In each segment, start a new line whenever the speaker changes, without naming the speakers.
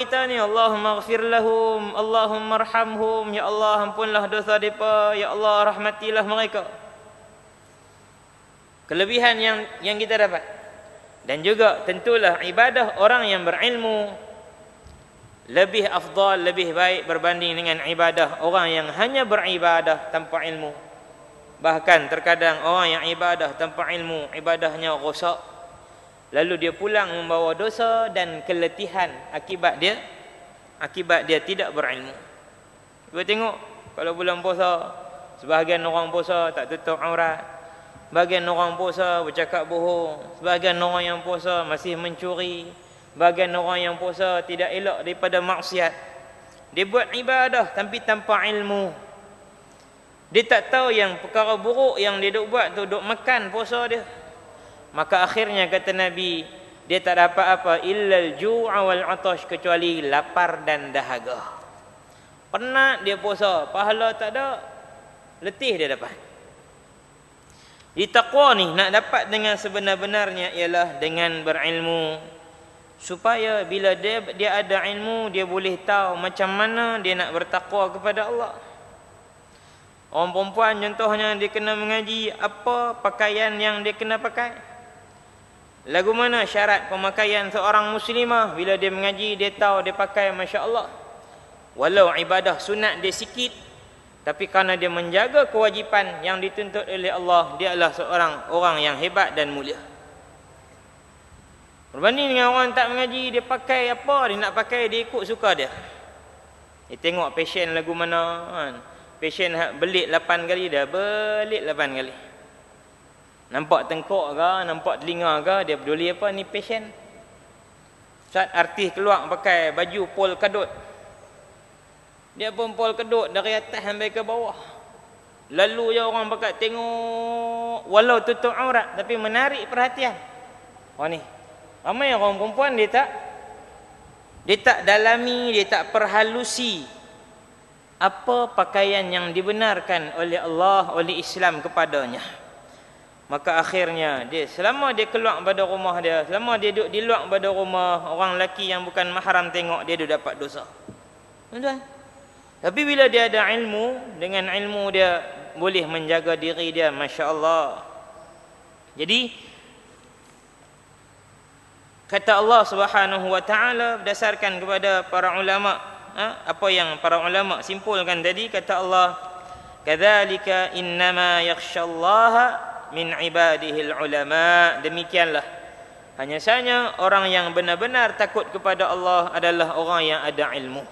kita ni, Allahumma ighfir lahum, Allahumma arhamhum, ya Allah ampunlah dosa mereka, ya Allah rahmatilah mereka. Kelebihan yang kita dapat. Dan juga tentulah ibadah orang yang berilmu lebih afdal, lebih baik berbanding dengan ibadah orang yang hanya beribadah tanpa ilmu. Bahkan terkadang orang yang ibadah tanpa ilmu, ibadahnya rosak, lalu dia pulang membawa dosa dan keletihan akibat dia tidak berilmu. Kita tengok kalau bulan puasa, sebahagian orang puasa tak tutup aurat, sebahagian orang puasa bercakap bohong, sebahagian orang yang puasa masih mencuri, sebahagian orang yang puasa tidak elak daripada maksiat. Dia buat ibadah tapi tanpa ilmu. Dia tak tahu yang perkara buruk yang dia duk buat tu, duk makan puasa dia. Maka akhirnya kata Nabi, dia tak dapat apa illal ju'a wal 'atash, kecuali lapar dan dahaga. Penat dia puasa, pahala tak ada, letih dia dapat. Di taqwa ni nak dapat dengan sebenar-benarnya ialah dengan berilmu, supaya bila dia ada ilmu, dia boleh tahu macam mana dia nak bertakwa kepada Allah. Orang perempuan contohnya, dia kena mengaji apa pakaian yang dia kena pakai. Lagu mana syarat pemakaian seorang muslimah, bila dia mengaji dia tahu dia pakai Masya Allah. Walau ibadah sunat dia sikit, tapi kerana dia menjaga kewajipan yang dituntut oleh Allah, dia adalah seorang orang yang hebat dan mulia. Berbanding dengan orang tak mengaji, dia pakai apa dia nak pakai, dia ikut suka dia. Dia tengok passion lagu mana kan. Passion belit 8 kali, dah belit 8 kali. Nampak tengkok ke, nampak telinga ke, dia peduli apa, ni passion. Saat artis keluar pakai baju pol kadut, dia pun pol kadut dari atas sampai ke bawah. Lalu je orang pakai tengok, walau tutup aurat tapi menarik perhatian. Oh ni, ramai orang perempuan dia tak dalami, dia tak perhalusi apa pakaian yang dibenarkan oleh Allah, oleh Islam kepadanya. Maka akhirnya dia, selama dia keluar pada rumah dia, selama dia duduk di luar pada rumah, orang lelaki yang bukan mahram tengok, dia duduk dapat dosa. Tuan-tuan. Tapi bila dia ada ilmu, dengan ilmu dia boleh menjaga diri dia, Masya Allah. Jadi kata Allah Subhanahu wa taala berdasarkan kepada para ulama, apa yang para ulama simpulkan tadi, kata Allah, kadzalika innama yakhsyallaha min ibadihil ulama. Demikianlah, hanya saja orang yang benar-benar takut kepada Allah adalah orang yang ada ilmu.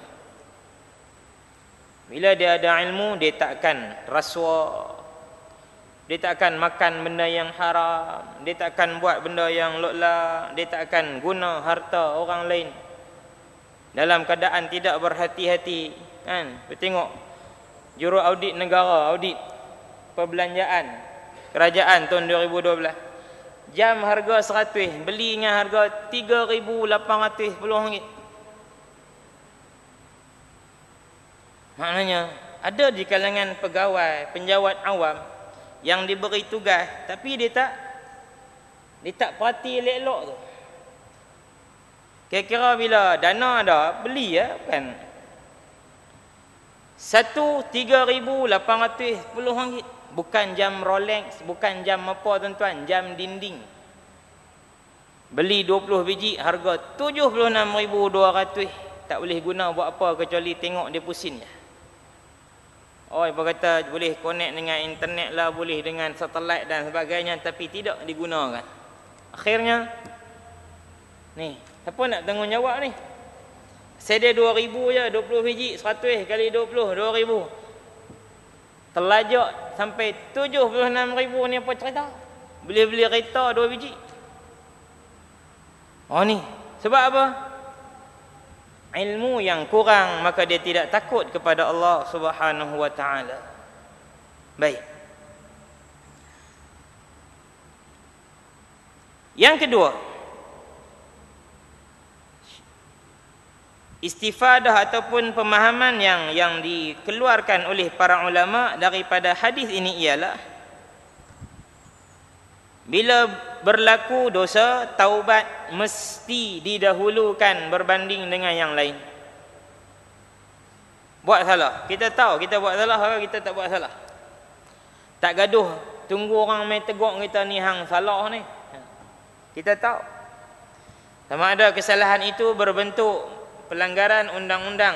Bila dia ada ilmu, dia takkan rasuah, dia takkan makan benda yang haram, dia takkan buat benda yang lok-lak, dia takkan guna harta orang lain dalam keadaan tidak berhati-hati kan. Tengok juru audit negara, audit perbelanjaan kerajaan tahun 2012, jam harga 100, beli dengan harga RM3,810. Maknanya ada di kalangan pegawai, penjawat awam yang diberi tugas tapi dia tak perhati elok-elok tu. Kira-kira bila dana ada, beli ya kan. Satu RM3,810. Bukan jam Rolex, bukan jam apa tuan-tuan, jam dinding. Beli 20 biji harga RM76,200. Tak boleh guna buat apa kecuali tengok dia pusing je. Oh, apa kata boleh connect dengan internet lah, boleh dengan satelit dan sebagainya, tapi tidak digunakan. Akhirnya ni, siapa nak tanggungjawab ni? Sedia 2,000 je, 20 biji, 100 kali 20, 2,000. Terlajak sampai 76,000 ni apa cerita? Beli kereta 2 biji. Oh ni, sebab apa? Ilmu yang kurang, maka dia tidak takut kepada Allah Subhanahu wa taala. Baik. Yang kedua, istifadah ataupun pemahaman yang dikeluarkan oleh para ulama daripada hadis ini ialah, bila berlaku dosa, taubat mesti didahulukan berbanding dengan yang lain. Buat salah, kita tahu kita buat salah atau kita tak buat salah. Tak gaduh tunggu orang main tegur kita ni hang salah ni. Kita tahu. Sama ada kesalahan itu berbentuk pelanggaran undang-undang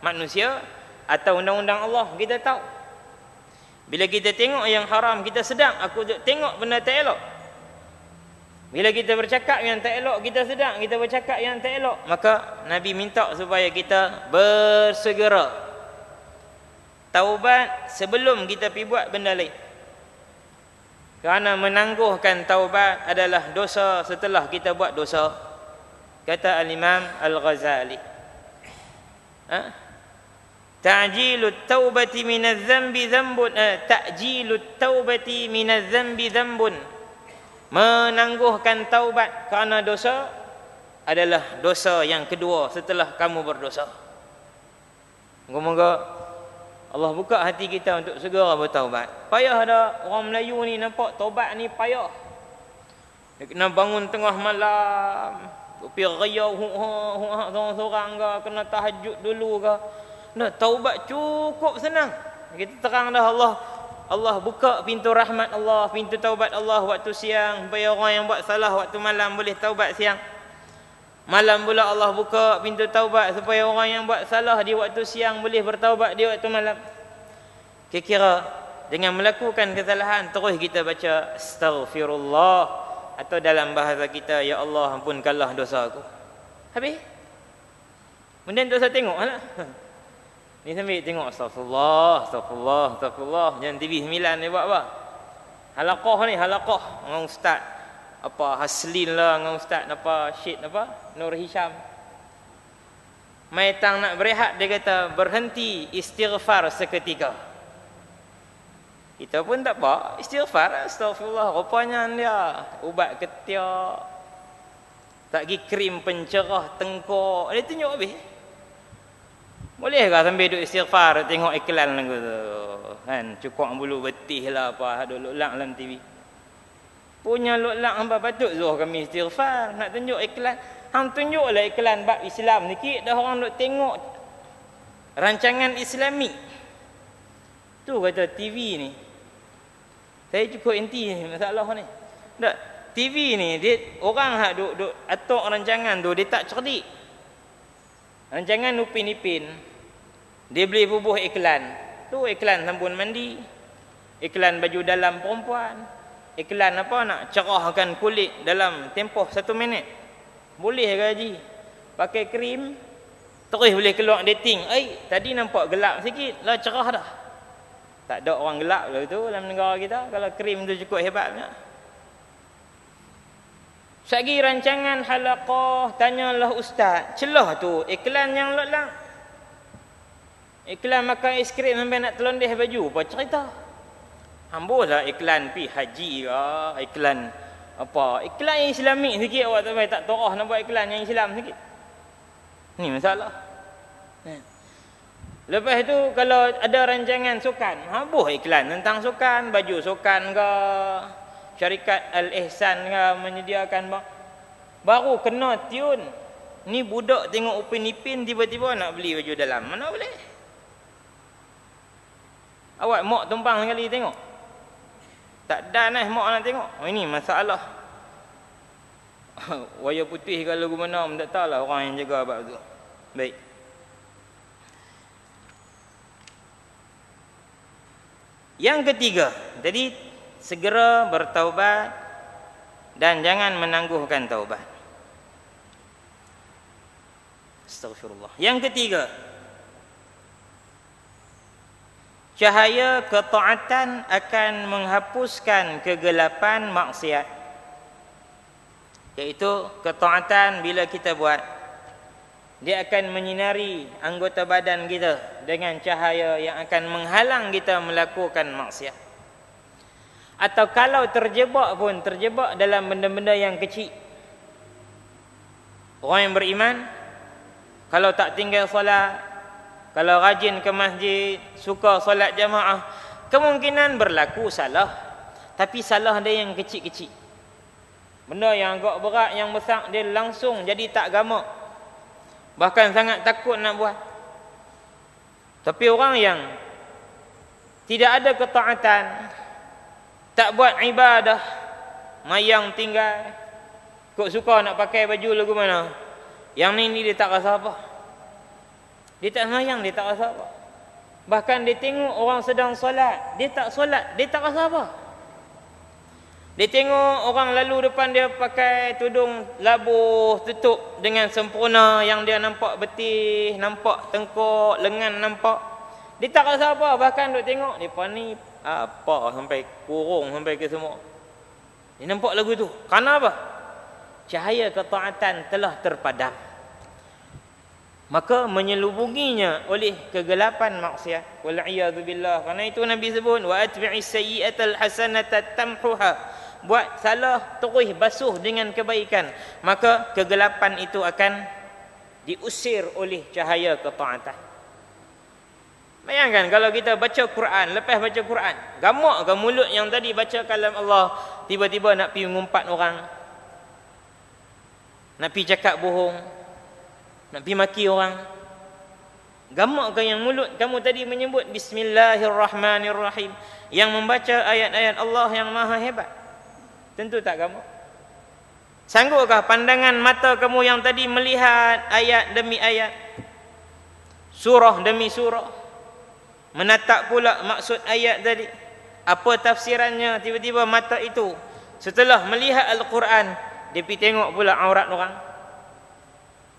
manusia atau undang-undang Allah, kita tahu. Bila kita tengok yang haram, kita sedang aku tengok benda tak elok. Bila kita bercakap yang tak elok, kita sedang kita bercakap yang tak elok. Maka Nabi minta supaya kita bersegera taubat sebelum kita pergi buat benda lain. Kerana menangguhkan taubat adalah dosa setelah kita buat dosa. Kata Al-Imam Al-Ghazali, ta'jilut taubati minadz dzambi dzambun, ta'jilut taubati minadz dzambi dzambun. Menangguhkan taubat kerana dosa adalah dosa yang kedua setelah kamu berdosa. Moga-moga Allah buka hati kita untuk segera bertaubat. Payah dah orang Melayu ni nampak taubat ni payah. Dia kena bangun tengah malam, pergi raya seorang-seorang ke, kena tahajud dulu ke. Nah, taubat cukup senang. Kita terang dah Allah buka pintu rahmat Allah, pintu taubat Allah waktu siang, supaya orang yang buat salah waktu malam boleh taubat siang. Malam pula Allah buka pintu taubat supaya orang yang buat salah di waktu siang boleh bertaubat di waktu malam. Kira-kira dengan melakukan kesalahan terus kita baca astaghfirullah, atau dalam bahasa kita, ya Allah ampunkanlah dosa aku. Habis. Kemudian tak usah tengok lah. Ni sambil tengok astagfirullah, astagfirullah, astagfirullah. Jangan TV 9 ni buat apa? Halaqah ni, halaqah dengan ustaz. Apa Haslin lah dengan ustaz apa Syed apa Nur Hisham. Mai tang nak berehat, dia kata berhenti istighfar seketika. Kita pun tak apa, istighfar, astagfirullah. Rupanya dia ubat ketiak, tak pergi krim pencerah tengkok. Dia tunjuk habis. Boleh ke sambil duduk istighfar tengok iklan lagu tu kan, cukup bulu betih lah apa duk lulak dalam TV. Punya lulak hamba patut suruh kami istighfar, nak tunjuk iklan. Hang tunjuklah iklan bab Islam sikit, dah orang duk tengok rancangan Islami. Tu kata TV ni. Saya cukup inti masalah ni. Tak, TV ni dia orang hak duk atok rancangan tu dia tak cerdik. Rancangan Upin Ipin dia boleh bubuh iklan. Tu iklan sabun mandi, iklan baju dalam perempuan, iklan apa nak cerahkan kulit dalam tempoh 1 minit. Boleh ke haji? Pakai krim terus boleh keluar dating. Tadi nampak gelap sikit, lah cerah dah. Tak ada orang gelap lah tu dalam negara kita kalau krim tu cukup hebatnya. Sagi rancangan halaqah, tanyalah ustaz, celah tu iklan yang lelak. Iklan makan aiskrim sampai nak telondeh baju, apa cerita? Ambohlah iklan pi haji ke, iklan apa? Iklan yang Islamik sikit awak tak torah nak buat iklan yang Islam sikit. Ni masalah. Lepas tu kalau ada rancangan sukan, amboh iklan tentang sukan, baju sukan ke, syarikat Al-Ihsan ke menyediakan baru kena tune. Ni budak tengok Upin Ipin tiba-tiba nak beli baju dalam. Mana boleh? Awak mak tumpang sekali tengok. Tak ada mak nak tengok. Ini masalah. Wayar putih kalau gimana tak tahulah orang yang jaga bab tu. Baik. Yang ketiga, jadi segera bertaubat dan jangan menangguhkan taubat. Astaghfirullah. Yang ketiga, cahaya ketaatan akan menghapuskan kegelapan maksiat. Iaitu ketaatan bila kita buat, dia akan menyinari anggota badan kita dengan cahaya yang akan menghalang kita melakukan maksiat. Atau kalau terjebak pun, terjebak dalam benda-benda yang kecil. Orang yang beriman, kalau tak tinggal solat, kalau rajin ke masjid, suka solat jamaah, kemungkinan berlaku salah. Tapi salah dia yang kecil-kecil. Benda yang agak berat, yang besar, dia langsung jadi tak gamak. Bahkan sangat takut nak buat. Tapi orang yang tidak ada ketaatan, tak buat ibadah, mayang tinggal, kok suka nak pakai baju lagu mana, yang ni dia tak rasa apa. Dia tak mayang, dia tak rasa apa. Bahkan dia tengok orang sedang solat, dia tak solat, dia tak rasa apa. Dia tengok orang lalu depan dia pakai tudung labuh tutup dengan sempurna, yang dia nampak betih, nampak tengkok, lengan nampak. Dia tak rasa apa. Bahkan duk tengok depa ni apa sampai kurung sampai ke semua. Dia nampak lagu tu. Kerana apa? Cahaya ketaatan telah terpadam. Maka menyelubunginya oleh kegelapan maksiat. Wal iyadu billah. Kerana itu Nabi sebut wa atbi'is sayyi'atal hasanata tamhuha. Buat salah terus basuh dengan kebaikan, maka kegelapan itu akan diusir oleh cahaya ketaatan. Bayangkan kalau kita baca Quran, lepas baca Quran, gamak ke mulut yang tadi baca kalam Allah, tiba-tiba nak pergi mengumpat orang, nak pergi cakap bohong, nak pergi maki orang. Gamak ke yang mulut kamu tadi menyebut Bismillahirrahmanirrahim, yang membaca ayat-ayat Allah yang maha hebat? Tentu tak gamak. Sangguppah pandangan mata kamu yang tadi melihat ayat demi ayat, surah demi surah, menatap pula maksud ayat tadi, apa tafsirannya? Tiba-tiba mata itu setelah melihat Al-Quran, dia pergi tengok pula aurat orang,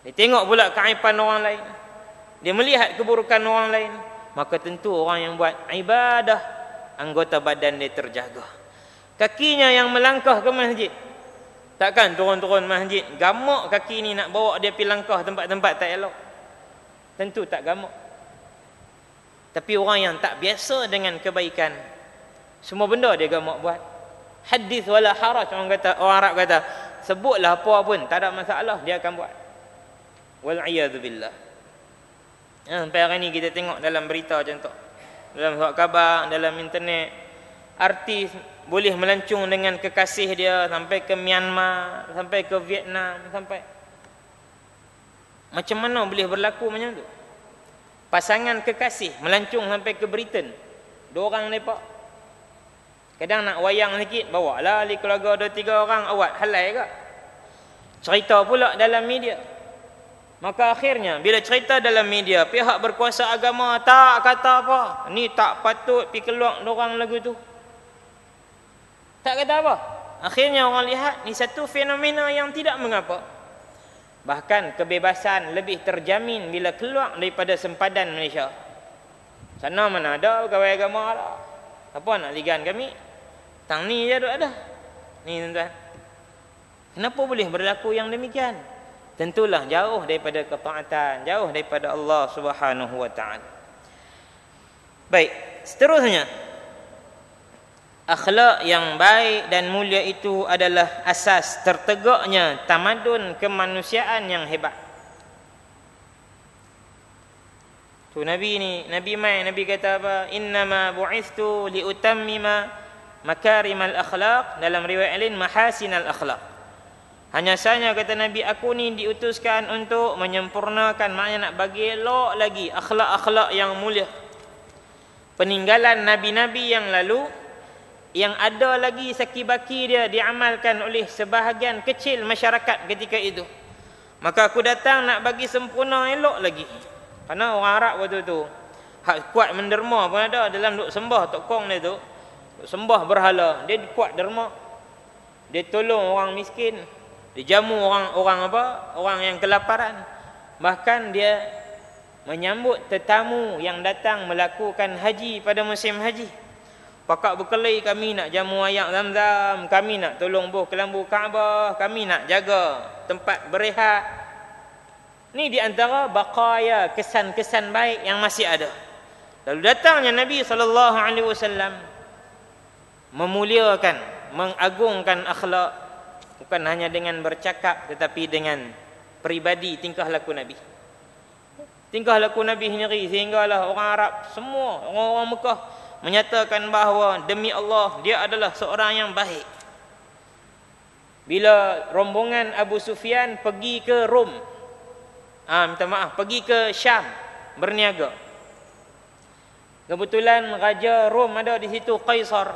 dia tengok pula keaiban orang lain, dia melihat keburukan orang lain. Maka tentu orang yang buat ibadah, anggota badan dia terjaga. Kakinya yang melangkah ke masjid, takkan turun-turun masjid gamak kaki ni nak bawa dia pergi langkah tempat-tempat tak elok. Tentu tak gamak. Tapi orang yang tak biasa dengan kebaikan, semua benda dia gamak buat. Hadis wala haraj, orang Arab kata, sebutlah apa pun tak ada masalah, dia akan buat. Wal iyadu billah. Sampai hari ni kita tengok dalam berita macam tu, dalam surat khabar, dalam internet, artis boleh melancung dengan kekasih dia sampai ke Myanmar, sampai ke Vietnam, sampai. Macam mana boleh berlaku macam tu? Pasangan kekasih melancung sampai ke Britain, 2 orang mereka. Kadang nak wayang sikit, bawa lah ahli keluarga 2-3 orang, awak halal ke? Cerita pula dalam media. Maka akhirnya bila cerita dalam media, pihak berkuasa agama tak kata apa, ni tak patut pergi keluar orang lagu tu, tak kata apa. Akhirnya orang lihat ni satu fenomena yang tidak mengapa. Bahkan kebebasan lebih terjamin bila keluar daripada sempadan Malaysia. Sana mana ada pegawai agama lah. Apa nak ligan kami? Tang ni je ada. Ni tuan-tuan. Kenapa boleh berlaku yang demikian? Tentulah jauh daripada ketaatan, jauh daripada Allah Subhanahu wa taala. Baik, seterusnya, akhlak yang baik dan mulia itu adalah asas tertegaknya tamadun kemanusiaan yang hebat. Tu Nabi kata apa? Innama bu'ithtu liutammima makarimal akhlaq, dalam riwayat lain mahasinal akhlaq. Hanya saja kata Nabi, aku ni diutuskan untuk menyempurnakan, maknanya nak bagi elok lagi akhlak-akhlak yang mulia. Peninggalan nabi-nabi yang lalu, yang ada lagi saki-baki dia diamalkan oleh sebahagian kecil masyarakat ketika itu. Maka aku datang nak bagi sempurna elok lagi. Kerana orang Arab waktu tu hak kuat menderma pun ada dalam duk sembah tokong dia tu. Duk sembah berhala, dia kuat derma. Dia tolong orang miskin, dia jamu orang yang kelaparan. Bahkan dia menyambut tetamu yang datang melakukan haji pada musim haji. Pakak berkelahi, kami nak jamu air Zam-Zam, kami nak tolong buh kelambu Kaabah, kami nak jaga tempat berehat. Ni di antara baqaya, kesan-kesan baik yang masih ada. Lalu datangnya Nabi SAW memuliakan, mengagungkan akhlak, bukan hanya dengan bercakap tetapi dengan peribadi, tingkah laku Nabi. Tingkah laku Nabi sendiri sehinggalah orang Arab semua, orang-orang Mekah menyatakan bahawa demi Allah dia adalah seorang yang baik. Bila rombongan Abu Sufyan pergi ke Rom, pergi ke Syam berniaga. Kebetulan Raja Rom ada di situ, Kaisar.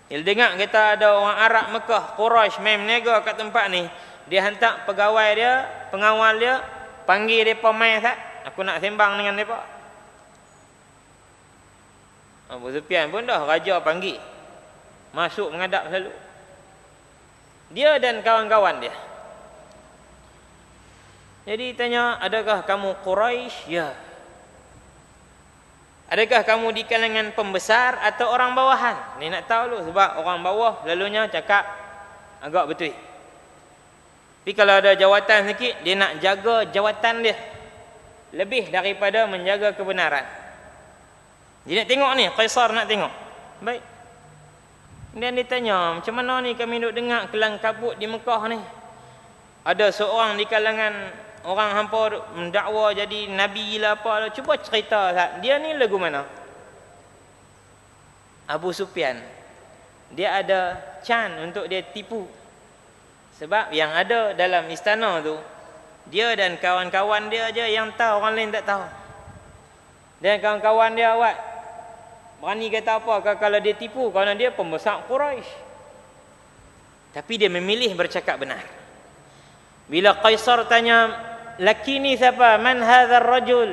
Dia dengar kata ada orang Arab Mekah, Quraisy main berniaga kat tempat ni. Dia hantar pegawai dia, pengawal dia, panggil mereka main tak? Aku nak sembang dengan mereka. Abu Sufyan pun dah raja panggil. Masuk menghadap selalu. Dia dan kawan-kawan dia. Jadi tanya, adakah kamu Quraisy? Ya. Adakah kamu di kalangan pembesar atau orang bawahan? Ni nak tahu dulu, sebab orang bawah lalunya cakap agak betul. Tapi kalau ada jawatan sikit, dia nak jaga jawatan dia lebih daripada menjaga kebenaran. Dia nak tengok ni, Kaisar nak tengok. Baik. Kemudian dia tanya, macam mana ni kami duk dengar kelang kabut di Mekah ni? Ada seorang di kalangan orang hampa mendakwa jadi nabi lah apa lah. Cuba cerita tak, dia ni lagu mana? Abu Sufyan, dia ada can untuk dia tipu. Sebab yang ada dalam istana tu, dia dan kawan-kawan dia aja yang tahu, orang lain tak tahu. Dan kawan-kawan dia awak berani kata apa kalau dia tipu, kerana dia pembesar Quraisy. Tapi dia memilih bercakap benar. Bila Kaisar tanya, laki ni siapa? Man hadzal rajul?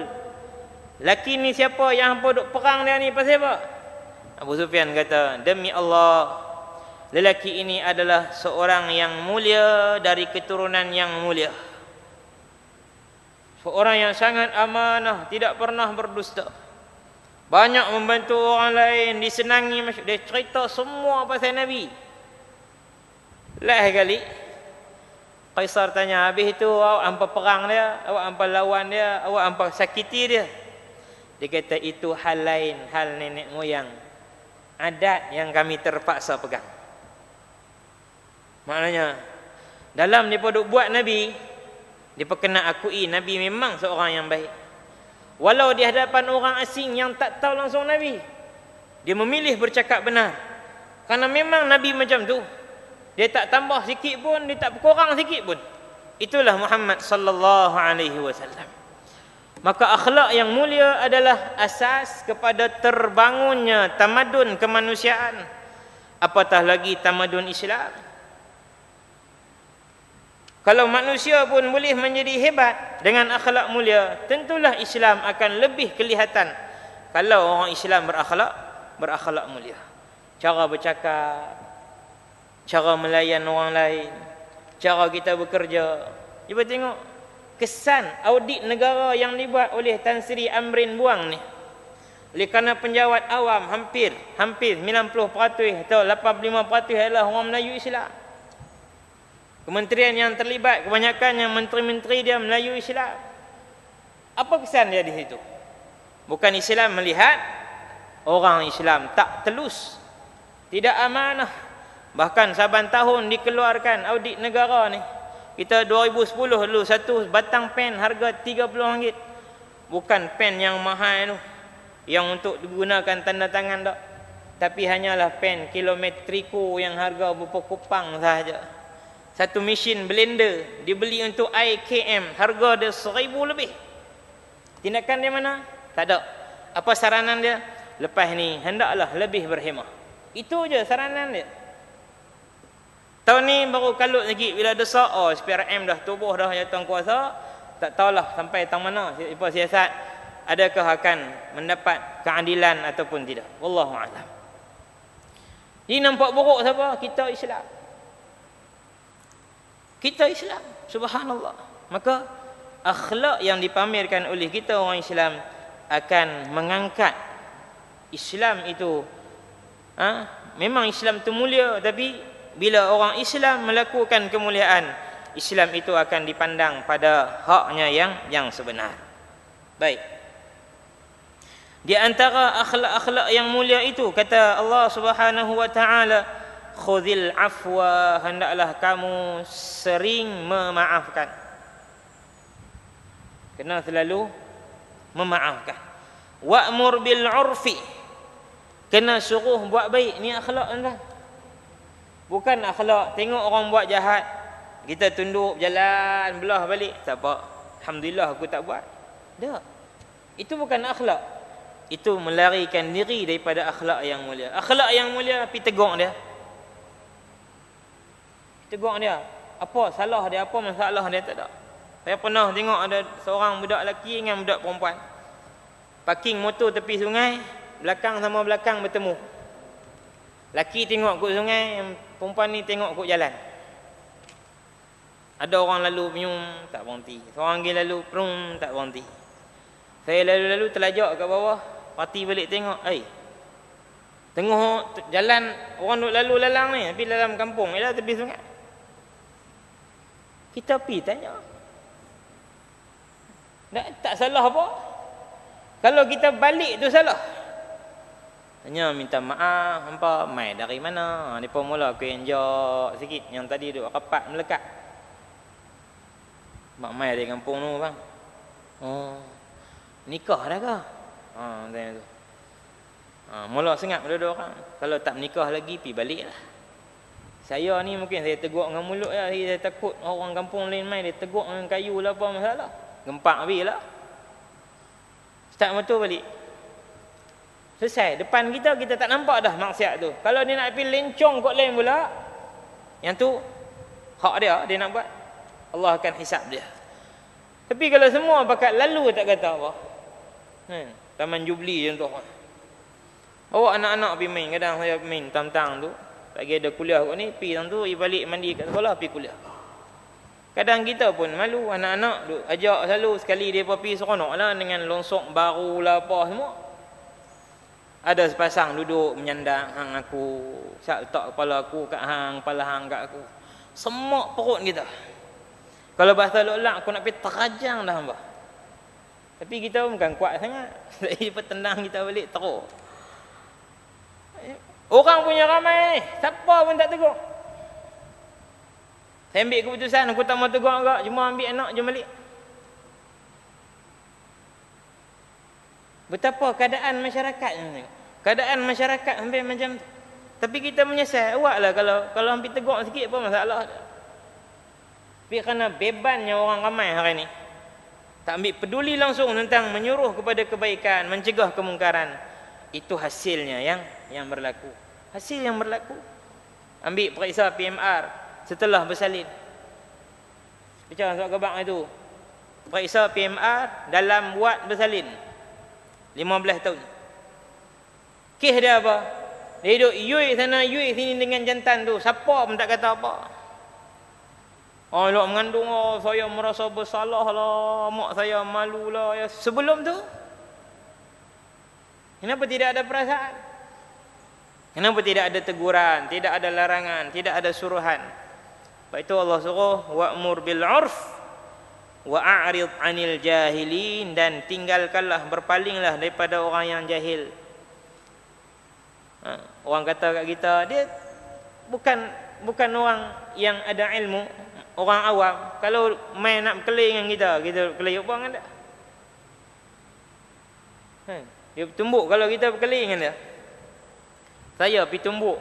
Laki ni siapa yang hampa duk perang dia ni pasal apa? Abu Sufyan kata, demi Allah, lelaki ini adalah seorang yang mulia dari keturunan yang mulia. Seorang yang sangat amanah, tidak pernah berdusta. Banyak membantu orang lain, disenangi. Dia cerita semua pasal Nabi. Lain kali Kaisar tanya, habis itu awak hampa perang dia, awak hampa lawan dia, awak hampa sakiti dia? Dia kata, itu hal lain, hal nenek moyang, adat yang kami terpaksa pegang. Maknanya dalam dia duk buat Nabi, dia kena akui Nabi memang seorang yang baik. Walau di hadapan orang asing yang tak tahu langsung Nabi, dia memilih bercakap benar. Kerana memang Nabi macam tu. Dia tak tambah sikit pun, dia tak berkurang sikit pun. Itulah Muhammad sallallahu alaihi wasallam. Maka akhlak yang mulia adalah asas kepada terbangunnya tamadun kemanusiaan, apatah lagi tamadun Islam. Kalau manusia pun boleh menjadi hebat dengan akhlak mulia, tentulah Islam akan lebih kelihatan kalau orang Islam berakhlak mulia. Cara bercakap, cara melayan orang lain, cara kita bekerja. Cuba tengok kesan audit negara yang dibuat oleh Tan Sri Amrin Buang ni. Oleh kerana penjawat awam hampir 90% atau 85% adalah orang Melayu Islam. Kementerian yang terlibat kebanyakannya menteri-menteri dia Melayu Islam. Apa kesan dia di situ? Bukan Islam melihat orang Islam tak telus, tidak amanah. Bahkan saban tahun dikeluarkan audit negara ni. Kita 2010 dulu satu batang pen harga RM30. Bukan pen yang mahal tu, yang untuk digunakan tanda tangan tak. Tapi hanyalah pen kilometriko yang harga berapa kupang sahaja. Satu mesin blender dibeli untuk air KM, harga dia 1,000 lebih. Tindakan dia mana? Tak ada. Apa saranan dia? Lepas ni hendaklah lebih berhemah. Itu je saranan dia. Tahun ni baru kalut lagi bila desak, SPRM dah tubuh dah jatuh kuasa. Tak tahulah sampai tang mana apa siasat, adakah akan mendapat keadilan ataupun tidak. Wallahu a'lam. Ini nampak buruk siapa? Kita Islam. Kita Islam, subhanallah. Maka akhlak yang dipamerkan oleh kita orang Islam akan mengangkat Islam itu. Memang Islam itu mulia, tapi bila orang Islam melakukan kemuliaan, Islam itu akan dipandang pada haknya yang sebenar. Baik. Di antara akhlak-akhlak yang mulia itu, kata Allah Subhanahu wa taala, khudhil afwa, hendaklah kamu sering memaafkan. Kena selalu memaafkan. Wa'mur bil urfi, kena suruh buat baik. Ni akhlak tuan. Bukan akhlak tengok orang buat jahat, kita tunduk jalan belah balik. Tak apa. Alhamdulillah aku tak buat. Tak. Itu bukan akhlak. Itu melarikan diri daripada akhlak yang mulia. Akhlak yang mulia pergi tegur dia. Tegur dia. Apa salah dia, apa masalah dia, tak ada. Saya pernah tengok ada seorang budak lelaki dengan budak perempuan. Parking motor tepi sungai, belakang sama belakang bertemu. Lelaki tengok kot sungai, yang perempuan ni tengok kot jalan. Ada orang lalu penyum, tak berhenti. Seorang lagi lalu perum, tak berhenti. Saya lalu-lalu terlajak kat bawah, parti balik tengok, tengok jalan orang duk lalu lalang ni, tapi dalam kampung, ialah tepi sungai. Kita pergi tanya. Tak salah apa? Kalau kita balik tu salah. Tanya minta maaf, hampa mai dari mana? Depa mula aku enjak sikit yang tadi duk rapat melekat. Mak mai dari kampung tu bang. Oh. Nikah dah ke? Tanya tu. Mula sengat dua-dua orang. Kalau tak menikah lagi pi baliklah. Saya ni mungkin saya tegur dengan mulut lah. Saya takut orang kampung lain mai dia tegur dengan kayu lah apa masalah. Gempak habislah. Start motor balik. Selesai. Depan kita tak nampak dah maksiat tu. Kalau dia nak pergi lencong kot lain pula, yang tu hak dia nak buat. Allah akan hisap dia. Tapi kalau semua pakat lalu tak kata apa. Taman Jubli contoh. Bawa anak-anak pergi main. Kadang saya main tang-tang tu. Lagi ada kuliah kot ni, pergi tang tu, balik mandi kat sekolah, pergi kuliah. Kadang kita pun malu, anak-anak duk ajak selalu, sekali dia pergi seronok lah dengan longsok baru lah apa semua. Ada sepasang duduk menyandang hang aku, syak letak kepala aku kat hang, kepala hang kat aku. Semak perut kita. Kalau bahasa lolak aku nak pergi terajang dah hamba. Tapi kita bukan kuat sangat. Jadi petendang kita balik teruk. Orang punya ramai ni, siapa pun tak tegur. Saya ambil keputusan aku tak mau tegur agak, cuma ambil anak je balik. Betapa keadaan masyarakat ni. Keadaan masyarakat hampir macam tu. Tapi kita menyesal, awaklah kalau hampir tegur sikit apa masalah. Tapi kerana bebannya orang ramai hari ni, tak ambil peduli langsung tentang menyuruh kepada kebaikan, mencegah kemungkaran. Itu hasilnya yang berlaku. Hasil yang berlaku. Ambil periksa PMR setelah bersalin. Bicara soal gebak itu. Periksa PMR dalam wad bersalin. 15 tahun. Kes dia apa? Dia hidup yui sana yui sini dengan jantan tu. Siapa pun tak kata apa. Oh, elok mengandung, saya merasa bersalah lah, mak saya malu lah. Ya. Sebelum tu, kenapa tidak ada perasaan? Kenapa tidak ada teguran, tidak ada larangan, tidak ada suruhan? Sebab itu Allah suruh, wa'mur bil 'urf wa a'rid 'anil jahilin, dan tinggalkanlah, berpalinglah daripada orang yang jahil. Orang kata kat kita, dia bukan orang yang ada ilmu, orang awam. Kalau main nak berkelahi dengan kita berkelahi apa dengan dia? Dia tumbuk kalau kita berkelahi dengan dia. Saya pergi tumbuk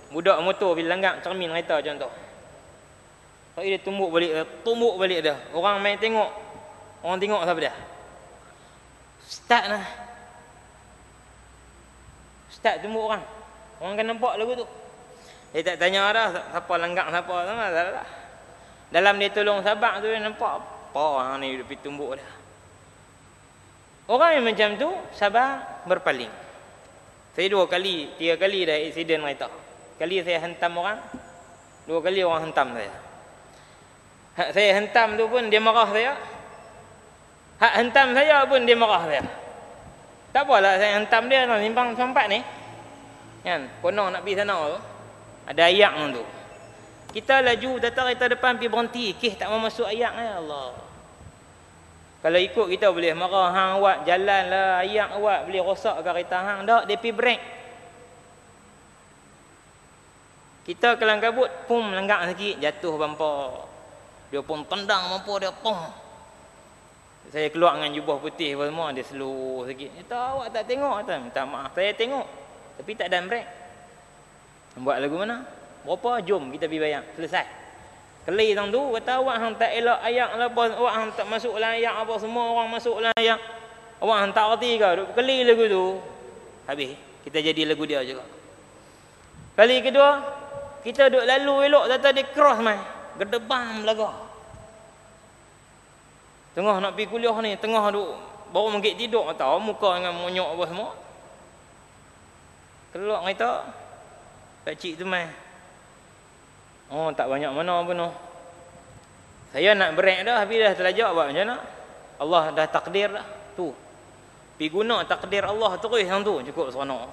budak motor pergi langgar cermin kereta contoh. Kalau dia tumbuk balik dia. Orang main tengok. Orang tengok siapa dia? Start tumbuk orang. Orang kan nampak lagu tu. Dia tak tanya dah siapa langgar siapa sama dah. Dalam dia tolong sahabat tu dia nampak apa hang ni pergi tumbuk dia. Orang yang macam tu sabar berpaling. Saya 2 kali, 3 kali dah insiden kereta. Kali saya hentam orang, 2 kali orang hentam saya. Hak saya hentam tu pun dia marah saya. Hak hentam saya pun dia marah saya. Tak apalah saya hentam dia nak simpang sempat ni. Kan, konon nak pergi sana tu. Ada ayak tu. Kita laju datang kereta depan pergi berhenti. Kes tak mau masuk ayak ya Allah. Kalau ikut kita boleh marah, hang awak jalan lah, ayak awak boleh rosak kereta hang. Tak, dia pergi break. Kita kelang kabut, pum lenggak sikit, jatuh bumper. Dia pun tendang bumper dia, pum. Saya keluar dengan jubah putih apa semua, dia slow sikit. Kata awak tak tengok, kata, minta maaf. Saya tengok, tapi tak ada break. Buat lagu mana? Berapa? Jom kita pergi bayar. Selesai. Keli tang tu kata awak hang tak elok ayat lah apa, awak hang tak masuk dalam ayat apa, semua orang masuk dalam ayat. Awak hang tak reti ke? Duk keli lagu tu. Habis kita jadi lagu dia juga. Kali kedua, kita duk lalu elok tata dia cross mai. Gedebam belaga. Tengah nak pergi kuliah ni, tengah duk baru mengit tidur tahu muka dengan monyok apa semua. Keluar kereta. Pak cik tu mai. Oh, tak banyak mana pun. Saya nak break dah, tapi dah terlajak buat macam mana? Allah dah takdir dah. Tu. Pi guna takdir Allah terus hang tu cukup seronok.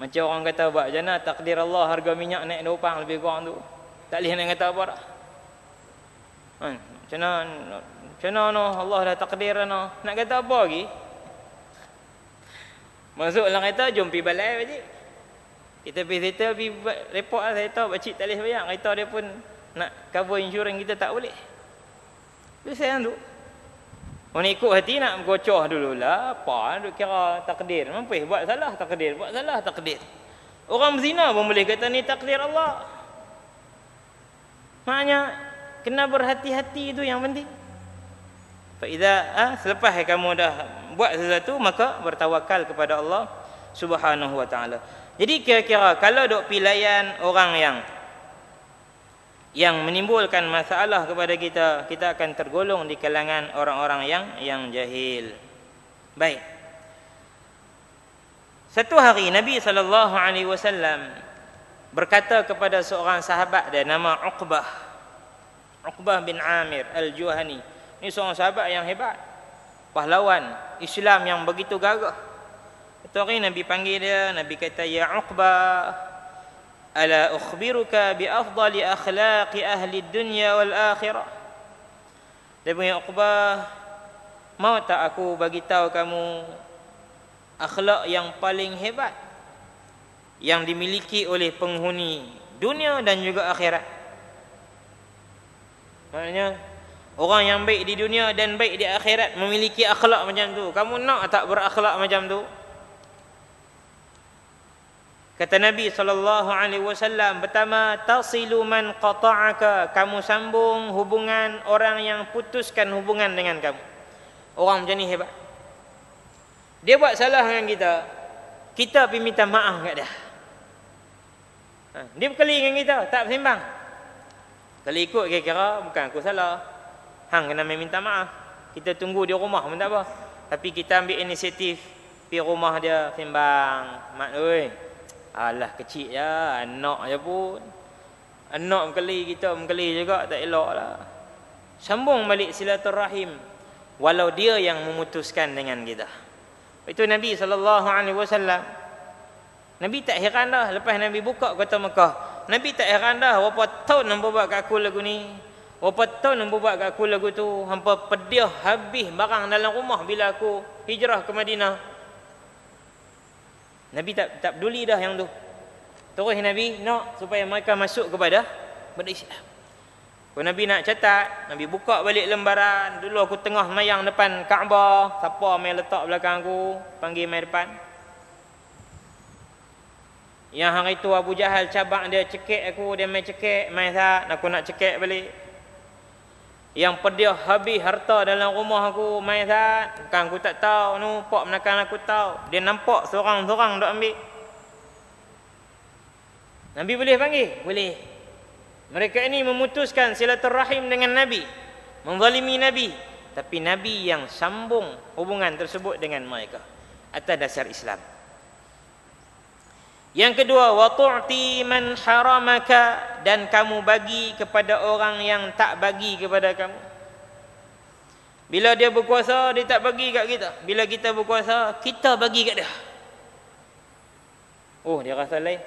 Macam orang kata buat macam mana takdir Allah harga minyak naik 2 lebih kurang tu. Tak boleh nak kata apa dah. Kan? Macam mana Allah dah takdir dah. Nak kata apa lagi? Masuk dalam kereta, jom pergi balai pak cik. Kita pergi kereta, pergi report lah kereta, pak cik tak boleh bayar. Kereta dia pun nak cover insurans kita tak boleh. Itu saya tu. Orang ikut hati nak gocoh dululah. Apa? Duk kira takdir. Mampus buat salah takdir. Buat salah takdir. Orang berzina pun boleh kata ni takdir Allah. Maknanya kena berhati-hati itu yang penting. Selepas kamu dah buat sesuatu, maka bertawakal kepada Allah Subhanahu wa taala. Jadi kira-kira kalau duk pilihan orang yang menimbulkan masalah kepada kita, kita akan tergolong di kalangan orang-orang yang jahil. Baik. Satu hari Nabi SAW berkata kepada seorang sahabat dia nama Uqbah bin Amir Al-Juhani. Ini seorang sahabat yang hebat, pahlawan Islam yang begitu gagah. Satu hari Nabi panggil dia, Nabi kata, "Ya Uqbah, ala ukhbiruka bi afdali akhlaqi ahli dunya wal akhirah." Dia punya Uqbah, mau tak aku bagi tahu kamu akhlak yang paling hebat yang dimiliki oleh penghuni dunia dan juga akhirat. Maknanya orang yang baik di dunia dan baik di akhirat memiliki akhlak macam tu. Kamu nak tak berakhlak macam tu? Kata Nabi SAW, pertama, tasilu man qata'aka, kamu sambung hubungan orang yang putuskan hubungan dengan kamu. Orang macam ni hebat. Dia buat salah dengan kita pergi minta maaf kat dia. Dia berkeli dengan kita, tak bersembang. Kalau ikut kira-kira bukan aku salah, hang kena minta maaf. Kita tunggu di rumah pun tak apa. Tapi kita ambil inisiatif pergi rumah dia, sembang. Mak oi, alah kecil je, anak je pun. Anak mengkeli, kita mengkeli juga, tak elok lah. Sambung balik silaturahim, walau dia yang memutuskan dengan kita. Itu Nabi SAW. Nabi tak heran dah, lepas Nabi buka kota Mekah, Nabi tak heran dah, berapa tahun hampa buat kat aku lagu ni, berapa tahun hampa buat kat aku lagu tu, hampa pedih habis barang dalam rumah bila aku hijrah ke Madinah. Nabi tak peduli dah yang tu. Terus Nabi nak supaya mereka masuk kepada Islam. Kalau Nabi nak catat, Nabi buka balik lembaran. Dulu aku tengah mayang depan Kaabah, siapa main letak belakang aku, panggil main depan. Yang hari tu Abu Jahal cabang dia cekik aku, dia main cekik, main tak, aku nak cekik balik. Yang pedih habis harta dalam rumah aku, main tak, bukan aku tak tahu, nu pak menakan aku tahu. Dia nampak seorang-seorang duk ambil. Nabi boleh panggil? Boleh. Mereka ini memutuskan silaturahim dengan Nabi, menzalimi Nabi, tapi Nabi yang sambung hubungan tersebut dengan mereka atas dasar Islam. Yang kedua, wa tu'ti man haramaka, dan kamu bagi kepada orang yang tak bagi kepada kamu. Bila dia berkuasa, dia tak bagi kat kita. Bila kita berkuasa, kita bagi kat dia. Oh, dia rasa lain.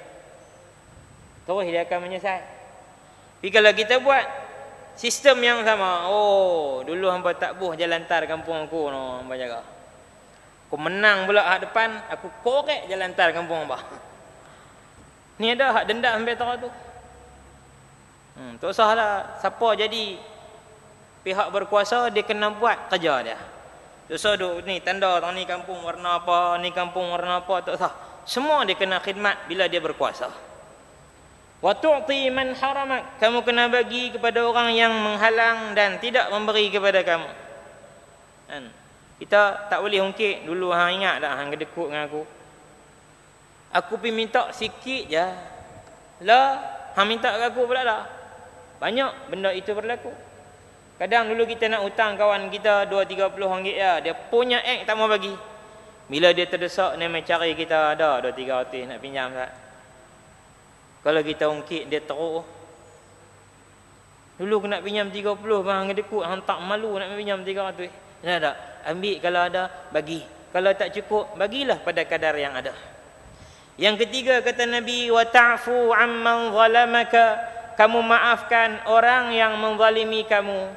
Terus dia akan menyesal. Tapi kalau kita buat sistem yang sama, oh, dulu hangpa tak buh jalan tar kampung aku no, hangpa jaga. Aku menang pula hak depan, aku korek jalan tar kampung hangpa. Ni ada hak denda sampai tahu tu. Tak usahlah siapa jadi pihak berkuasa, dia kena buat kerja dia. Tak usah duk ni tanda tang ni kampung warna apa, ni kampung warna apa, tak usah. Semua dia kena khidmat bila dia berkuasa. Wa tu'ti man haramak, kamu kena bagi kepada orang yang menghalang dan tidak memberi kepada kamu. Kan? Kita tak boleh ungkit dulu hang ingat tak hang kedekut dengan aku. Aku pergi minta sikit je. Lah, hang minta kat aku pula dah. Banyak benda itu berlaku. Kadang dulu kita nak hutang kawan kita 2-30 ringgit ya, dia punya act tak mau bagi. Bila dia terdesak ni mencari kita ada 2-300 nak pinjam tak. Kalau kita ungkit dia teruk. Dulu kena pinjam 30 bang ngedekut hang tak malu nak pinjam 300. Ada tak? Ambil kalau ada bagi. Kalau tak cukup bagilah pada kadar yang ada. Yang ketiga kata Nabi, wa ta'fu amman zalamaka, kamu maafkan orang yang menzalimi kamu.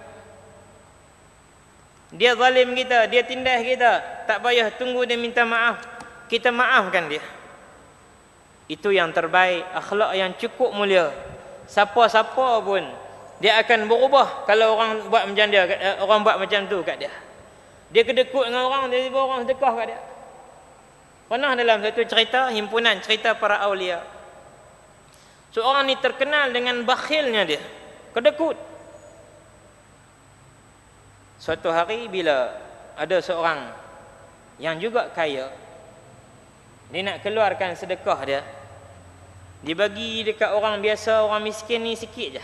Dia zalim kita, dia tindas kita, tak payah tunggu dia minta maaf, kita maafkan dia. Itu yang terbaik, akhlak yang cukup mulia. Siapa-siapa pun dia akan berubah kalau orang buat macam dia, orang buat macam tu kat dia. Dia kedekut dengan orang, tiba-tiba orang sedekah kat dia. Pernah dalam satu cerita, himpunan cerita para awliya, seorang ni terkenal dengan bakhilnya dia, kedekut. Suatu hari bila ada seorang yang juga kaya, dia nak keluarkan sedekah dia, dia bagi dekat orang biasa, orang miskin ni sikit je.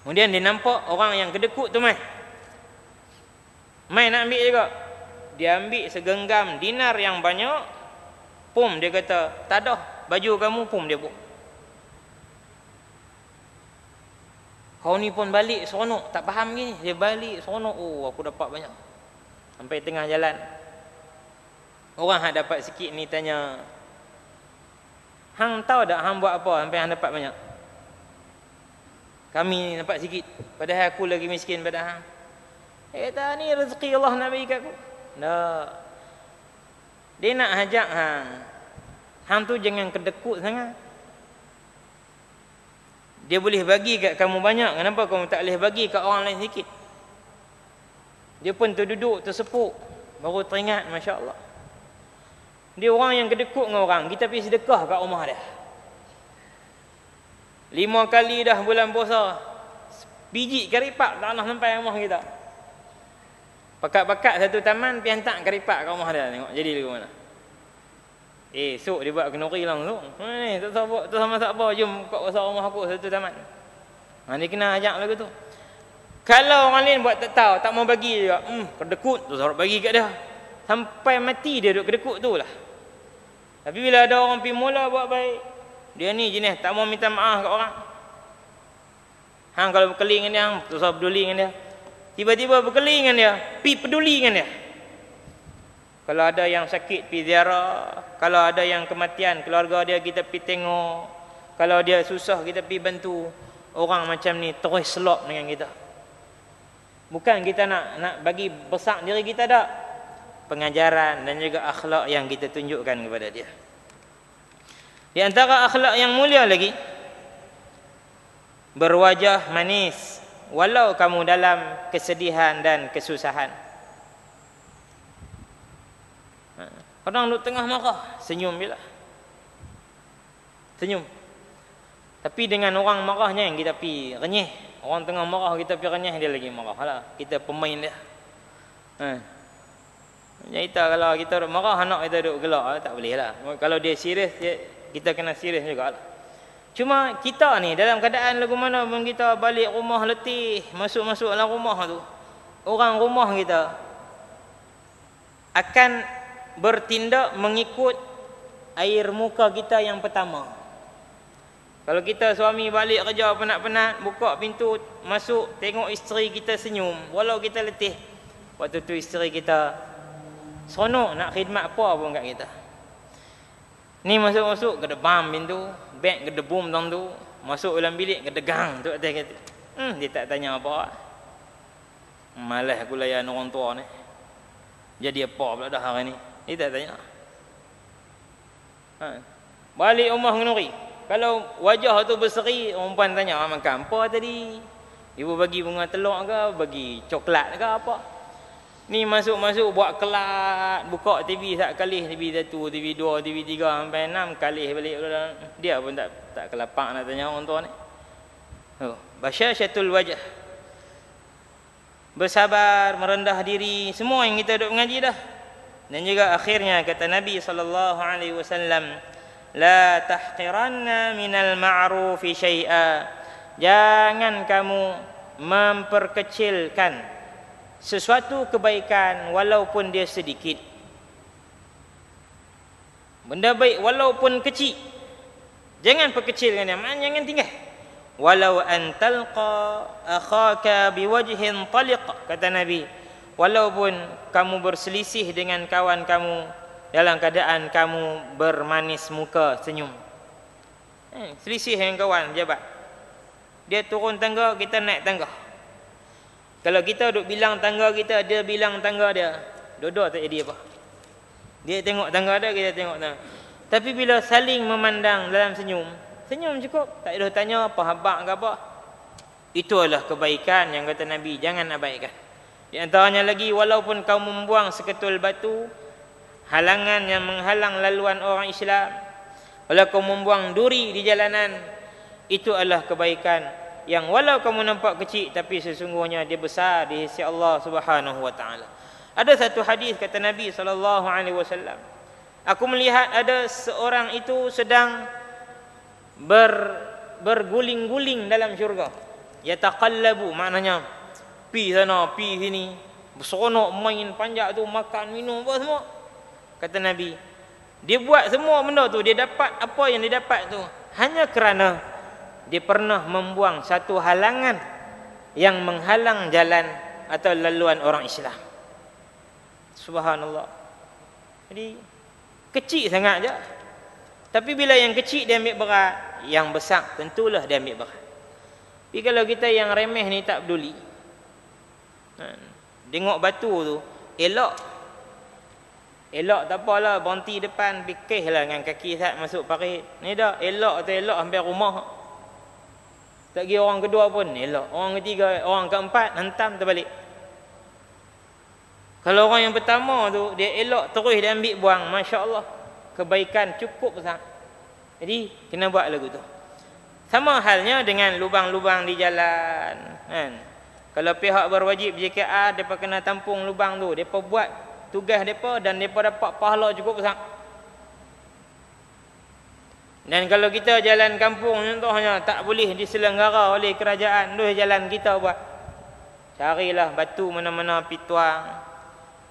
Kemudian dia nampak orang yang kedekut tu mai nak ambil juga. Dia ambil segenggam dinar yang banyak. Pum, dia kata, tak dah baju kamu, pum dia buat. Kau ni pun balik seronok, tak faham gini. Dia balik seronok, oh aku dapat banyak. Sampai tengah jalan, orang hang dapat sikit ni tanya, hang tahu tak hang buat apa sampai hang dapat banyak? Kami ni dapat sikit, padahal aku lagi miskin pada hang. Dia kata, ni rezeki Allah nak bagi kat aku. Tak. Dia nak ajak hang. Hang tu jangan kedekut sangat. Dia boleh bagi kat kamu banyak, kenapa kamu tak boleh bagi kat orang lain sikit? Dia pun terduduk, tersepuk, baru teringat, masya-Allah. Dia orang yang kedekut dengan orang, kita pergi sedekah kat rumah dia. 5 kali dah bulan puasa, biji karipak tak nak sampai rumah kita. Pakat-pakat satu taman, pergi hantar karipak kat rumah dia, tengok jadi lagu mana. Esok dia buat kenuri langsung. Ni tak sabar, tak sama tak apa, jom buka puasa rumah aku satu taman. Dia kena ajak lagu tu. Kalau orang lain buat tak tahu, tak mau bagi juga, kedekut tu suruh bagi kat dia. Sampai mati dia duduk kedekut tu lah. Tapi bila ada orang pergi mula buat baik, dia ni jenis tak mau minta maaf kat orang. Hang kalau berkeli dengan dia, hang tak usah peduli dengan dia. Tiba-tiba berkeli dengan dia, pergi peduli dengan dia. Kalau ada yang sakit, pergi ziarah. Kalau ada yang kematian, keluarga dia kita pergi tengok. Kalau dia susah, kita pergi bantu. Orang macam ni terus selop dengan kita. Bukan kita nak bagi besar diri kita tak. Pengajaran dan juga akhlak yang kita tunjukkan kepada dia. Di antara akhlak yang mulia lagi, berwajah manis walau kamu dalam kesedihan dan kesusahan. Kadang duduk tengah marah, senyum je lah. Senyum. Tapi dengan orang marahnya yang kita pergi renyih. Orang tengah marah kita pergi renyih, dia lagi marah lah. Kita pemain dia. Kita kalau kita marah, anak kita duduk gelak, tak boleh lah. Kalau dia serius, kita kena serius juga lah. Cuma kita ni dalam keadaan lagu mana pun kita balik rumah letih, masuk-masuk dalam rumah tu, orang rumah kita akan bertindak mengikut air muka kita yang pertama. Kalau kita suami balik kerja penat-penat, buka pintu, masuk, tengok isteri kita senyum, walau kita letih, waktu tu isteri kita seronok nak khidmat apa pun kat kita. Ni masuk-masuk gedebam pintu, beg gedebum dalam tu, masuk dalam bilik gedegang tu atas kata. Dia tak tanya apa. Malas aku layan orang tua ni. Jadi apa pula dah hari ni? Dia tak tanya. Balik rumah ngenuri. Kalau wajah tu berseri, orang puan tanya, makan apa tadi? Ibu bagi bunga telur ke, bagi coklat ke apa? Ni masuk-masuk buat kelat, buka TV sak kali, TV 1, TV 2, TV 3 sampai 6 kali balik. Dia pun tak kelapak nak tanya orang tua ni. Oh, basyasyatul wajh. Bersabar, merendah diri, semua yang kita duk mengaji dah. Dan juga akhirnya kata Nabi sallallahu alaihi wasallam, la tahqiranna minal ma'rufi syai'a. Jangan kamu memperkecilkan sesuatu kebaikan walaupun dia sedikit. Benda baik walaupun kecil, jangan perkecilkan dia, jangan tinggal. Walau an talqa akhaka biwajhin taliq, kata Nabi, walaupun kamu berselisih dengan kawan kamu dalam keadaan kamu bermanis muka, senyum. Selisih dengan kawan jabat, dia turun tangga, kita naik tangga. Kalau kita duk bilang tangga kita, dia bilang tangga dia, dua-dua tak jadi apa. Dia tengok tangga dia, kita tengok tangga. Tapi bila saling memandang dalam senyum, senyum cukup, tak ada tanya apa habaq ke apa. Itu adalah kebaikan yang kata Nabi, jangan abaikan. Di antaranya lagi, walaupun kau membuang seketul batu, halangan yang menghalang laluan orang Islam, walau kau membuang duri di jalanan, itu adalah kebaikan yang walau kamu nampak kecil, tapi sesungguhnya dia besar di sisi Allah Subhanahu wa taala. Ada satu hadis kata Nabi sallallahu alaihi wasallam, aku melihat ada seorang itu sedang berguling-guling dalam syurga. Yataqallabu, maknanya pi sana pi sini, berseronok main panjat tu, makan minum apa semua. Kata Nabi, dia buat semua benda tu, dia dapat apa yang dia dapat tu hanya kerana dia pernah membuang satu halangan yang menghalang jalan atau laluan orang Islam. Subhanallah. Jadi kecil sangat je. Tapi bila yang kecil dia ambil berat, yang besar tentulah dia ambil berat. Tapi kalau kita yang remeh ni tak peduli, tengok batu tu elok, tak apalah, berhenti depan, pikirlah dengan kaki sat masuk parit. Ni dah elok tu elok sampai rumah. Tak kira orang kedua pun elok, orang ketiga, orang keempat hentam terbalik. Kalau orang yang pertama tu dia elok terus dia ambil buang, masya-Allah, kebaikan cukup besar. Jadi kena buat lagu tu. Sama halnya dengan lubang-lubang di jalan, kan? Kalau pihak berwajib JKR, depa kena tampung lubang tu, depa buat tugas depa dan depa dapat pahala cukup besar. Dan kalau kita jalan kampung contohnya tak boleh diselenggara oleh kerajaan, tu jalan kita buat. Carilah batu mana-mana pi tuang.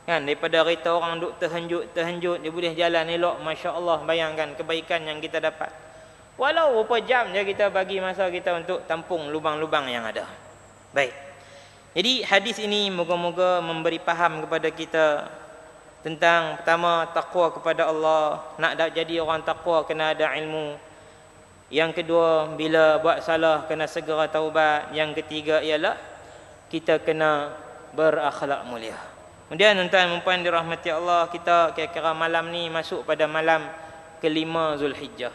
Kan, daripada kereta orang duk terhenjut, dia boleh jalan elok, masya-Allah. Bayangkan kebaikan yang kita dapat. Walau berapa jam je kita bagi masa kita untuk tampung lubang-lubang yang ada. Baik. Jadi hadis ini moga-moga memberi faham kepada kita tentang pertama takwa kepada Allah. Nak jadi orang takwa kena ada ilmu. Yang kedua, bila buat salah kena segera taubat. Yang ketiga ialah kita kena berakhlak mulia. Kemudian tuan-tuan dan puan dirahmati Allah, kita kira-kira malam ni masuk pada malam kelima Zulhijjah.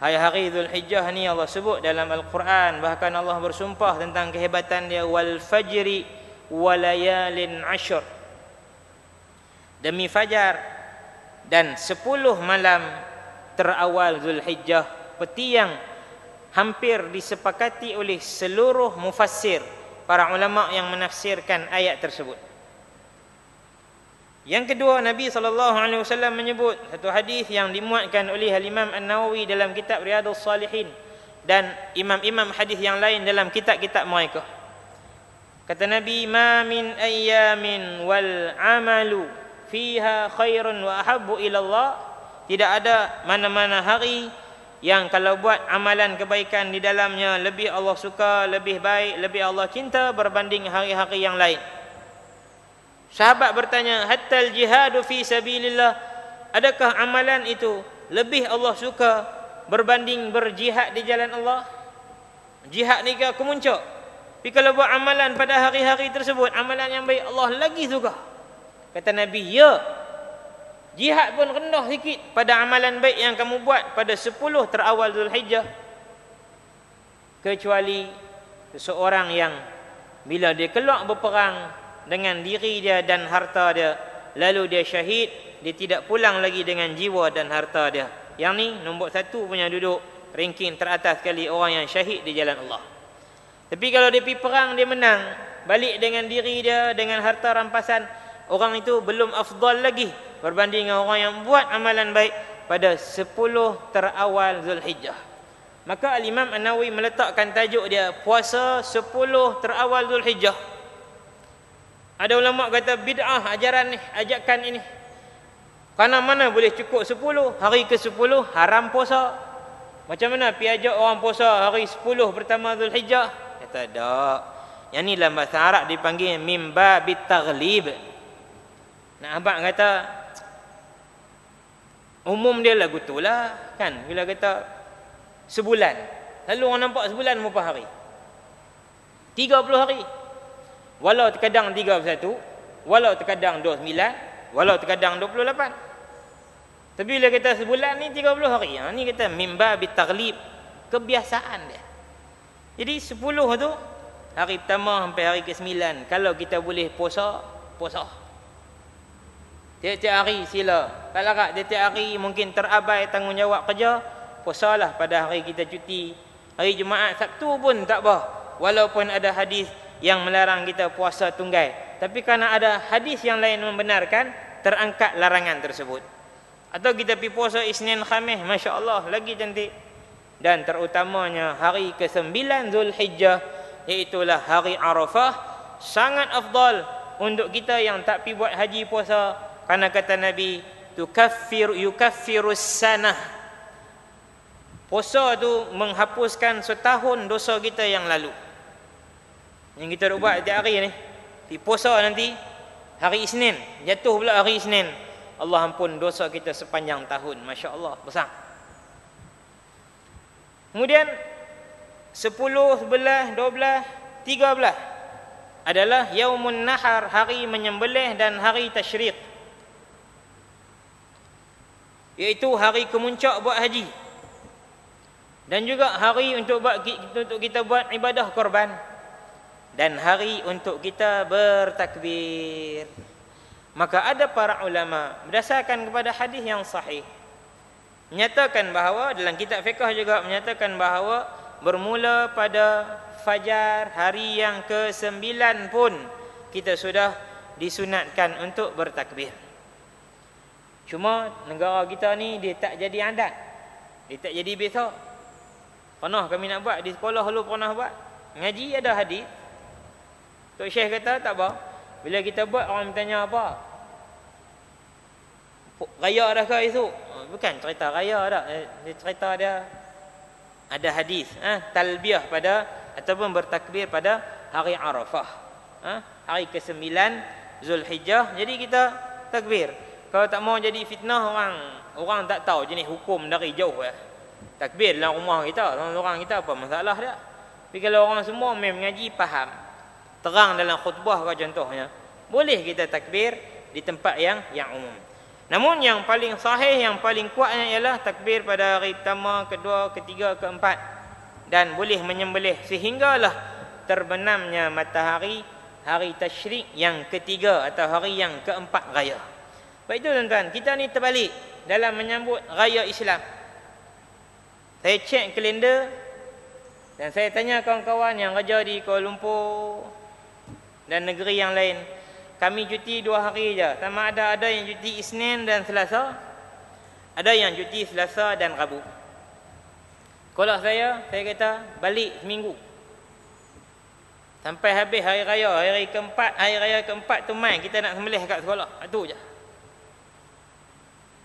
Hari-hari Zulhijjah ni Allah sebut dalam Al-Quran, bahkan Allah bersumpah tentang kehebatan dia, wal fajri walayalin ashr, demi fajar dan 10 malam terawal Zulhijjah, seperti yang hampir disepakati oleh seluruh mufassir, para ulama yang menafsirkan ayat tersebut. Yang kedua, Nabi SAW menyebut satu hadis yang dimuatkan oleh Imam An-Nawawi dalam kitab Riyadhus Salihin dan imam-imam hadis yang lain dalam kitab-kitab mereka. Kata Nabi, ma min ayyamin wal amalu fiha khairun wa ahabbu ila Allah. Tidak ada mana-mana hari yang kalau buat amalan kebaikan di dalamnya lebih Allah suka, lebih baik, lebih Allah cinta berbanding hari-hari yang lain. Sahabat bertanya, hatta al-jihadu fi sabilillah, adakah amalan itu lebih Allah suka berbanding berjihad di jalan Allah? Jihad ni ke kemuncak. Tapi kalau buat amalan pada hari-hari tersebut, amalan yang baik, Allah lagi suka. Kata Nabi, ya, jihad pun rendah sikit pada amalan baik yang kamu buat pada 10 terawal Zulhijjah, kecuali seseorang yang bila dia keluar berperang, dengan diri dia dan harta dia, lalu dia syahid, dia tidak pulang lagi dengan jiwa dan harta dia. Yang ni nombor 1 punya duduk ranking teratas sekali orang yang syahid di jalan Allah. Tapi kalau dia pergi perang, dia menang, balik dengan diri dia, dengan harta rampasan, orang itu belum afdal lagi berbanding dengan orang yang buat amalan baik pada 10 terawal Zulhijjah. Maka Al-Imam An-Nawawi meletakkan tajuk dia puasa 10 terawal Zulhijjah. Ada ulama kata bid'ah ajaran ni, ajakan ini. Karena mana boleh cukup 10, hari ke-10 haram puasa. Macam mana pi ajak orang puasa hari 10 pertama Zulhijjah? Kata tak. Yang ni dalam bahasa Arab dipanggil mim babit taghlib. Nak abang kata umum dia lagu tu lah kan, bila kata sebulan, lalu orang nampak sebulan berapa hari? 30 hari. Walau terkadang 31, walau terkadang 29, walau terkadang 28. Tapi bila kata sebulan ni 30 hari, ni kata mimba bitaghlib, kebiasaan dia. Jadi 10 tu hari pertama sampai hari ke-9, kalau kita boleh puasa, puasa. Tiap-tiap hari sila. Tak larat tiap-tiap hari mungkin terabai tanggungjawab kerja, puasalah pada hari kita cuti. Hari Jumaat, Sabtu pun tak apa. Walaupun ada hadis yang melarang kita puasa tunggal, tapi kerana ada hadis yang lain membenarkan, terangkat larangan tersebut. Atau kita pergi puasa Isnin Khamis, masya-Allah lagi cantik. Dan terutamanya hari ke-9 Zulhijjah, iaitulah hari Arafah, sangat afdal untuk kita yang tak pergi buat haji puasa, kerana kata Nabi yukaffirus sanah. Puasa tu menghapuskan setahun dosa kita yang lalu. Yang kita buat setiap hari ni, di puasa nanti hari Isnin, jatuh pula hari Isnin, Allah ampun dosa kita sepanjang tahun. Masya-Allah, besar. Kemudian 10, 11, 12, 13 adalah Yaumun Nahar, hari menyembelih dan hari tasyriq, iaitu hari kemuncak buat haji, dan juga hari untuk kita buat ibadah korban, dan hari untuk kita bertakbir. Maka ada para ulama berdasarkan kepada hadis yang sahih menyatakan bahawa, dalam kitab fiqh juga menyatakan bahawa bermula pada fajar hari yang ke-9 pun kita sudah disunatkan untuk bertakbir. Cuma negara kita ni dia tak jadi adat, dia tak jadi biasa. Pernah kami nak buat di sekolah dulu, pernah buat ngaji, ada hadis. Tok Syekh kata tak apa, bila kita buat orang bertanya apa? Raya dah ke esok? Bukan cerita raya dah. Dia cerita dia ada hadis, talbiyah pada ataupun bertakbir pada hari Arafah, hari ke-9 Zulhijjah. Jadi kita takbir. Kalau tak mau jadi fitnah, orang tak tahu jenis hukum dari jauh ya. Takbir dalam rumah kita, orang kita apa masalah dia. Tapi kalau orang semua mengaji faham, terang dalam khutbah ke contohnya, boleh kita takbir di tempat yang umum. Namun yang paling sahih, yang paling kuatnya ialah takbir pada hari pertama, kedua, ketiga, keempat, dan boleh menyembelih sehinggalah terbenamnya matahari hari tasyrik yang ketiga atau hari yang keempat raya. Baik itu tuan-tuan, kita ni terbalik dalam menyambut raya Islam. Saya cek kalender dan saya tanya kawan-kawan yang kerja di Kuala Lumpur dan negeri yang lain, kami cuti 2 hari je. Sama ada yang cuti Isnin dan Selasa, ada yang cuti Selasa dan Rabu. Kalau saya kata balik seminggu sampai habis hari raya, hari raya keempat tu main kita nak sembelih kat sekolah. Itu je.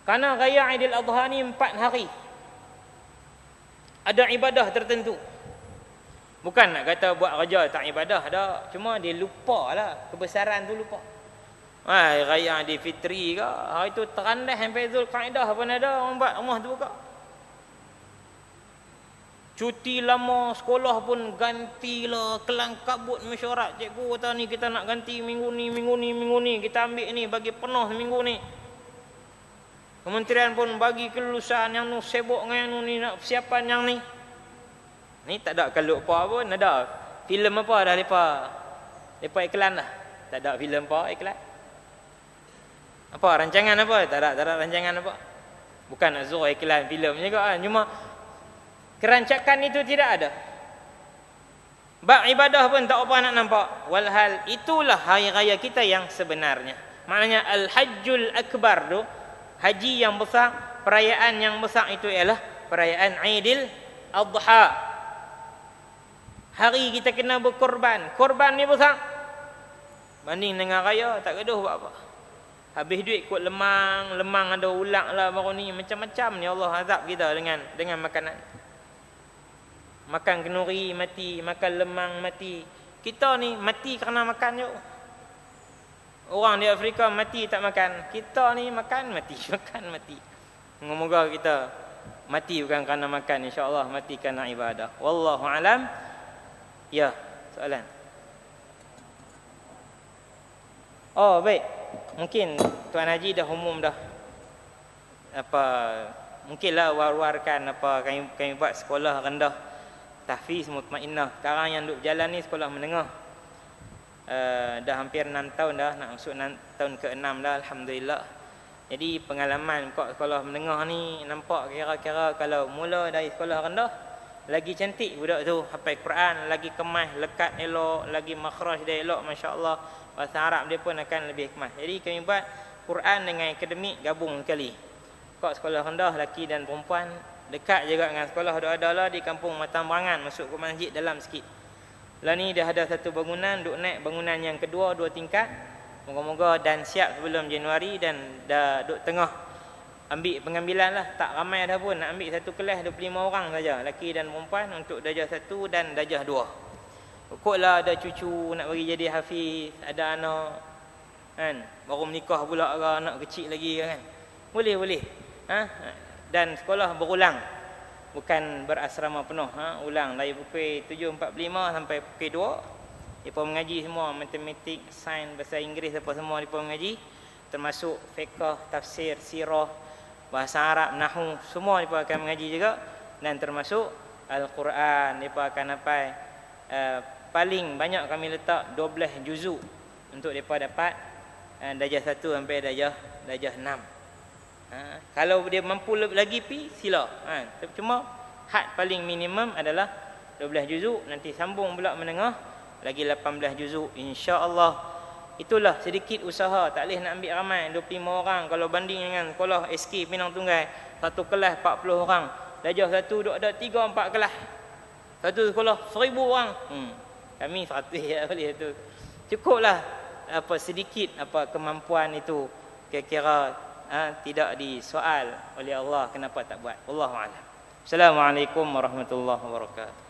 Kerana raya Aidil Adha ni 4 hari. Ada ibadah tertentu. Bukan nak kata buat kerja tak ibadah dah. Cuma dia lupa lah. Kebesaran tu lupa. Hari raya Aidil Fitri ke, hari tu terandah sampai Zulqa'dah pun ada orang buat rumah tu buka. Cuti lama sekolah pun gantilah, kelang kabut mesyuarat. Cikgu kata ni kita nak ganti minggu ni. Kita ambil ni bagi penuh minggu ni. Kementerian pun bagi kelulusan yang nu sibuk dengan yang nu ni, nak persiapan yang ni. Ni tak ada kalau apa pun ada. Filem apa dah depa iklan dah. Tak ada filem apa iklan. Apa rancangan apa? Tak ada rancangan apa. Bukan nak suruh iklan filem juga kan. Cuma kerancakan itu tidak ada. Bab ibadah pun tak apa nak nampak. Walhal itulah hari raya kita yang sebenarnya. Maknanya Al-Hajjul Akbar tu, haji yang besar, perayaan yang besar itu ialah perayaan Aidil Adha. Hari kita kena berkorban. Korban ni besar. Banding dengan raya tak gaduh buat apa. Habis duit kot lemang ada ulak lah baru ni, macam-macam ni Allah azab kita dengan makanan. Makan kenuri mati, makan lemang mati. Kita ni mati kerana makan je. Orang di Afrika mati tak makan. Kita ni makan mati, makan mati. Moga-moga kita mati bukan kerana makan, insya-Allah mati kerana ibadah. Wallahu alam. Ya, soalan. Oh, baik. Mungkin Tuan Haji dah umum dah. Apa mungkinlah war-warkan apa kami buat sekolah rendah tahfiz mutmainnah. Sekarang yang duk jalan ni sekolah menengah. Dah hampir 6 tahun dah, nak masuk tahun ke-6 dah, alhamdulillah. Jadi pengalaman kok sekolah menengah ni nampak kira-kira kalau mula dari sekolah rendah lagi cantik budak tu, hafal Quran, lagi kemas, lekat elok, lagi makhraj dia elok, masya-Allah. Bahasa Arab dia pun akan lebih kemas. Jadi kami buat Quran dengan akademik gabung sekali. Kok sekolah rendah lelaki dan perempuan dekat juga dengan sekolah ada lah di kampung Matang Berangan, masuk ke masjid dalam sikit. Lah ni dah ada satu bangunan, duk naik bangunan yang kedua 2 tingkat. Moga-moga dan siap sebelum Januari dan dah duk tengah ambil pengambilan lah. Tak ramai dah pun, nak ambil satu kelas 25 orang saja, lelaki dan perempuan untuk darjah 1 dan darjah 2. Pokoklah ada cucu nak bagi jadi hafiz, ada anak kan, baru menikah pula ke, anak kecil lagi kan. Boleh. Dan sekolah berulang. Bukan berasrama penuh, ulang dari pukul 7.45 sampai pukul 2. Mereka mengaji semua, matematik, sains, bahasa Inggeris apa semua mereka mengaji, termasuk fiqh, tafsir, sirah, bahasa Arab, nahwu, semua mereka akan mengaji juga, dan termasuk Al-Quran mereka akan hafal. Paling banyak kami letak 12 juzuk untuk mereka dapat darjah 1 sampai darjah 6. Kalau dia mampu lagi pi sila. Cuma had paling minimum adalah 12 juzuk, nanti sambung pula menengah lagi 18 juzuk, insya-Allah. Itulah sedikit usaha, tak boleh nak ambil ramai 25 orang. Kalau banding dengan sekolah SK Pinang Tunggal, satu kelas 40 orang, darjah 1 duk ada 3-4 kelas. Satu sekolah 1000 orang. Kami 100 ya boleh tu. Cukuplah apa sedikit apa kemampuan itu, kira-kira tidak disoal oleh Allah kenapa tak buat. Wallahu a'lam. Assalamualaikum warahmatullahi wabarakatuh.